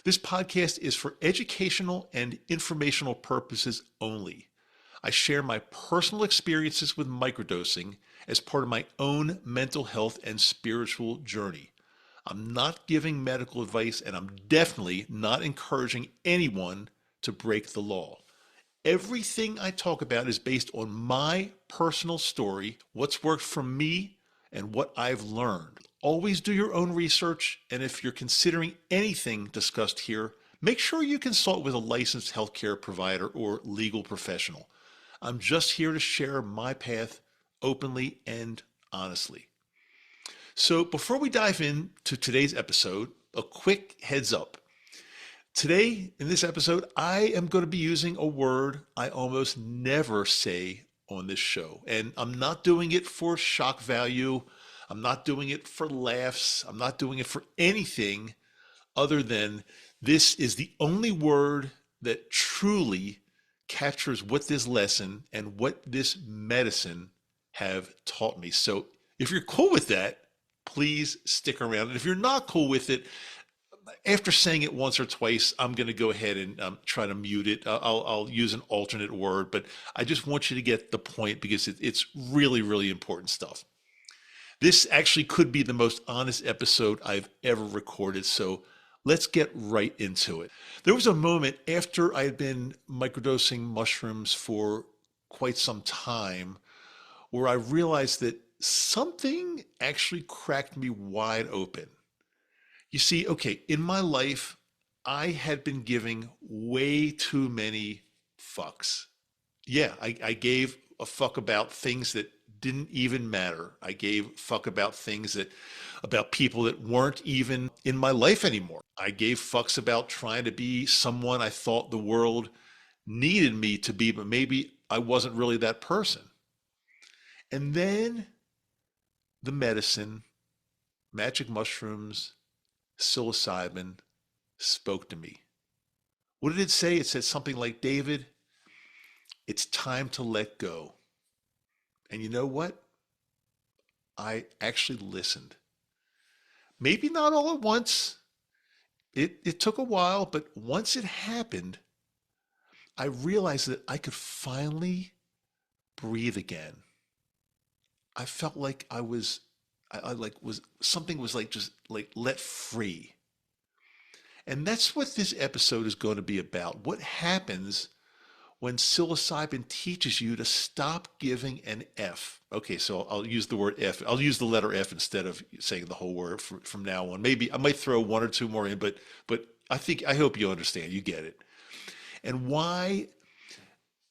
This podcast is for educational and informational purposes only. I share my personal experiences with microdosing as part of my own mental health and spiritual journey. I'm not giving medical advice, and I'm definitely not encouraging anyone to break the law. Everything I talk about is based on my personal story, what's worked for me, and what I've learned. Always do your own research, and if you're considering anything discussed here, make sure you consult with a licensed healthcare provider or legal professional. I'm just here to share my path openly and honestly. So before we dive into today's episode, a quick heads up. Today, in this episode, I am going to be using a word I almost never say on this show. And I'm not doing it for shock value. I'm not doing it for laughs. I'm not doing it for anything other than this is the only word that truly captures what this lesson and what this medicine have taught me. So if you're cool with that, please stick around. And if you're not cool with it, after saying it once or twice, I'm going to go ahead and try to mute it. I'll use an alternate word, but I just want you to get the point because it's really, really important stuff. This actually could be the most honest episode I've ever recorded, so let's get right into it. There was a moment after I had been microdosing mushrooms for quite some time where I realized that something actually cracked me wide open. You see, okay, in my life, I had been giving way too many fucks. Yeah, I gave a fuck about things that didn't even matter. I gave fuck about about people that weren't even in my life anymore. I gave fucks about trying to be someone I thought the world needed me to be, but maybe I wasn't really that person. And then the medicine, magic mushrooms, psilocybin, spoke to me. What did it say? It said something like, David, it's time to let go. And you know what? I actually listened. Maybe not all at once. It took a while, but once it happened, I realized that I could finally breathe again. I felt like something was like just like let free. And that's what this episode is going to be about. What happens when psilocybin teaches you to stop giving an F? Okay, so I'll use the word F. I'll use the letter F instead of saying the whole word from now on. Maybe I might throw one or two more in, but I hope you understand. You get it. And why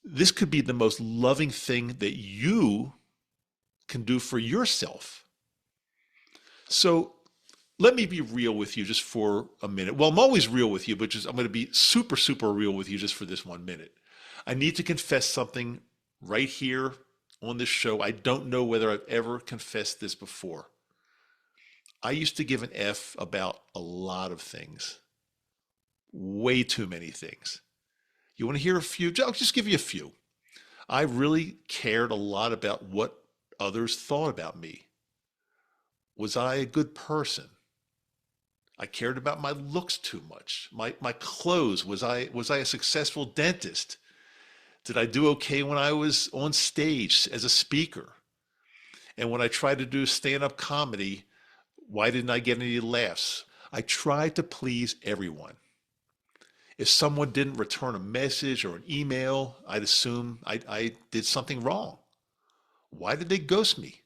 this could be the most loving thing that you can do for yourself. So let me be real with you just for a minute. Well, I'm always real with you, but I'm going to be super, super real with you just for this 1 minute. I need to confess something right here on this show. I don't know whether I've ever confessed this before. I used to give an F about a lot of things. Way too many things. You want to hear a few? I'll just give you a few. I really cared a lot about what others thought about me. Was I a good person? I cared about my looks too much. My clothes. Was I a successful dentist? Did I do okay when I was on stage as a speaker? And when I tried to do stand-up comedy, why didn't I get any laughs? I tried to please everyone. If someone didn't return a message or an email, I'd assume I did something wrong. Why did they ghost me?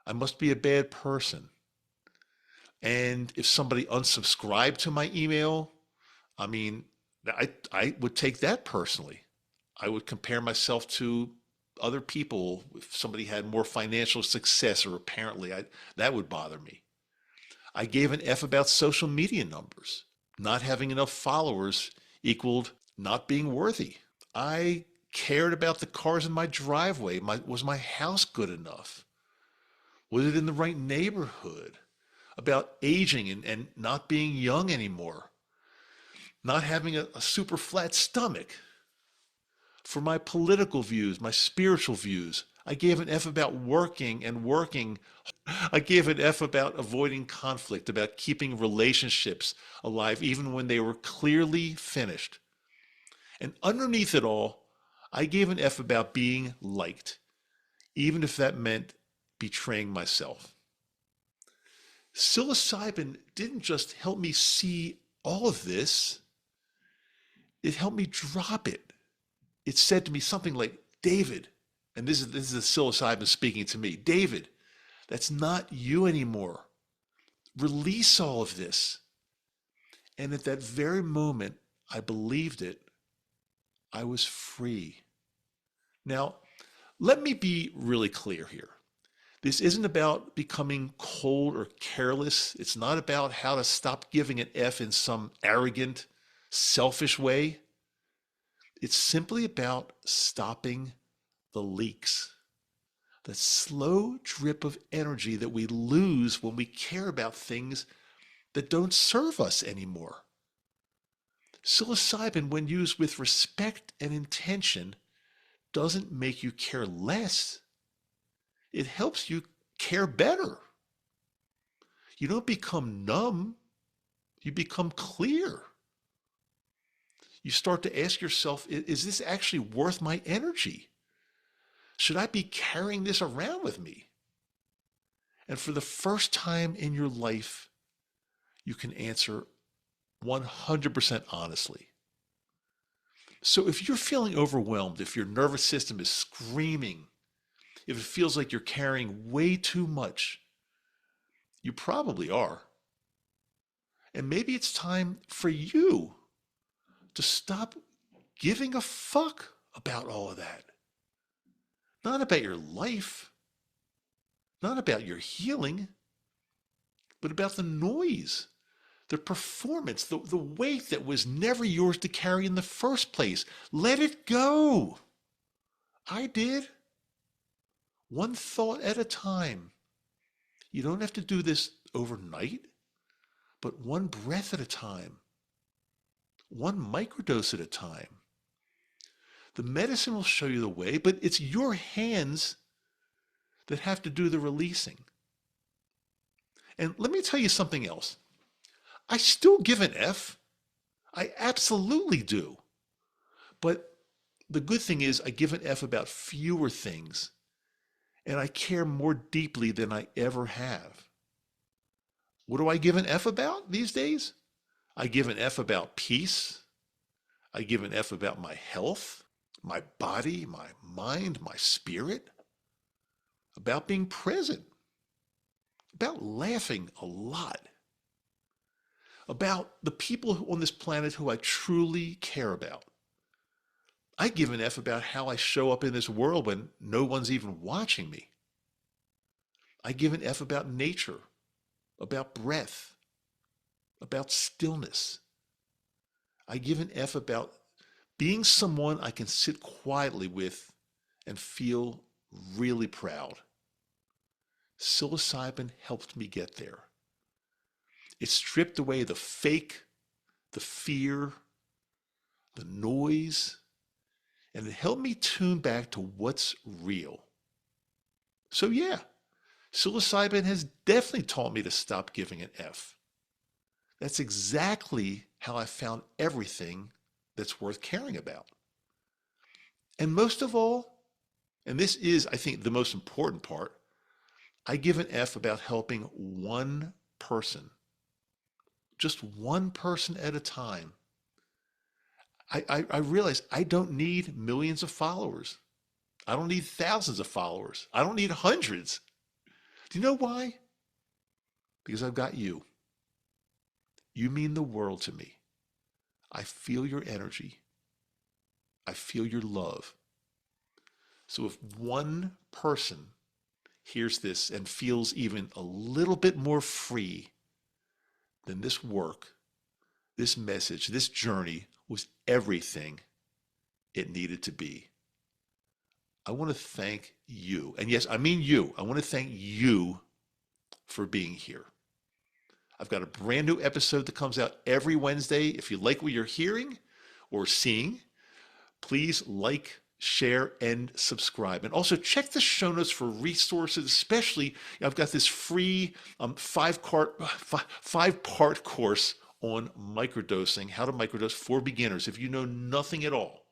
I must be a bad person. And if somebody unsubscribed to my email, I mean, I would take that personally. I would compare myself to other people. If somebody had more financial success, or apparently that would bother me. I gave an F about social media numbers. Not having enough followers equaled not being worthy. I cared about the cars in my driveway. Was my house good enough? Was it in the right neighborhood? About aging and not being young anymore. Not having a super flat stomach. For my political views, my spiritual views, I gave an F about working and working I gave an F about avoiding conflict, about keeping relationships alive even when they were clearly finished. And underneath it all, I gave an F about being liked, even if that meant betraying myself. Psilocybin didn't just help me see all of this, it helped me drop it. It said to me something like, David, and this is the psilocybin speaking to me, David, that's not you anymore. Release all of this. And at that very moment, I believed it. I was free. Now, let me be really clear here. This isn't about becoming cold or careless. It's not about how to stop giving an F in some arrogant, selfish way. It's simply about stopping the leaks, the slow drip of energy that we lose when we care about things that don't serve us anymore. Psilocybin, when used with respect and intention, doesn't make you care less. It helps you care better. You don't become numb, you become clear. You start to ask yourself, is this actually worth my energy? Should I be carrying this around with me? And for the first time in your life, you can answer 100% honestly. So if you're feeling overwhelmed, if your nervous system is screaming, if it feels like you're carrying way too much, you probably are. And maybe it's time for you to stop giving a fuck about all of that. Not about your life, not about your healing, but about the noise, the performance, the weight that was never yours to carry in the first place. Let it go. I did. One thought at a time. You don't have to do this overnight, but one breath at a time, one microdose at a time. The medicine will show you the way, but it's your hands that have to do the releasing. And let me tell you something else. I still give an F. I absolutely do. But the good thing is I give an F about fewer things, and I care more deeply than I ever have. What do I give an F about these days? I give an F about peace. I give an F about my health, my body, my mind, my spirit, about being present, about laughing a lot, about the people on this planet who I truly care about. I give an F about how I show up in this world when no one's even watching me. I give an F about nature, about breath, about stillness. I give an F about being someone I can sit quietly with and feel really proud. Psilocybin helped me get there. It stripped away the fake, the fear, the noise, and it helped me tune back to what's real. So yeah, psilocybin has definitely taught me to stop giving an F. That's exactly how I found everything that's worth caring about. And most of all, and this is, I think, the most important part, I give an F about helping one person, just one person at a time. I realize I don't need millions of followers. I don't need thousands of followers. I don't need hundreds. Do you know why? Because I've got you. You mean the world to me. I feel your energy. I feel your love. So if one person hears this and feels even a little bit more free, then this work, this message, this journey was everything it needed to be. I want to thank you. And yes, I mean you. I want to thank you for being here. I've got a brand new episode that comes out every Wednesday. If you like what you're hearing or seeing, please like, share, and subscribe. And also check the show notes for resources, especially I've got this free five-part course on microdosing, how to microdose for beginners. If you know nothing at all,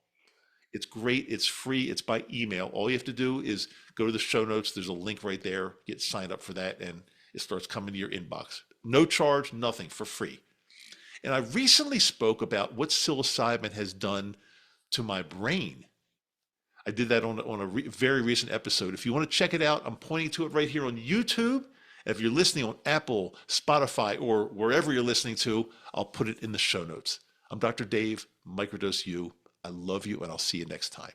it's great. It's free. It's by email. All you have to do is go to the show notes. There's a link right there. Get signed up for that, and it starts coming to your inbox. No charge, nothing, for free. And I recently spoke about what psilocybin has done to my brain. I did that on a very recent episode. If you want to check it out, I'm pointing to it right here on YouTube. And if you're listening on Apple, Spotify, or wherever you're listening to, I'll put it in the show notes. I'm Dr. Dave, Microdose U. I love you, and I'll see you next time.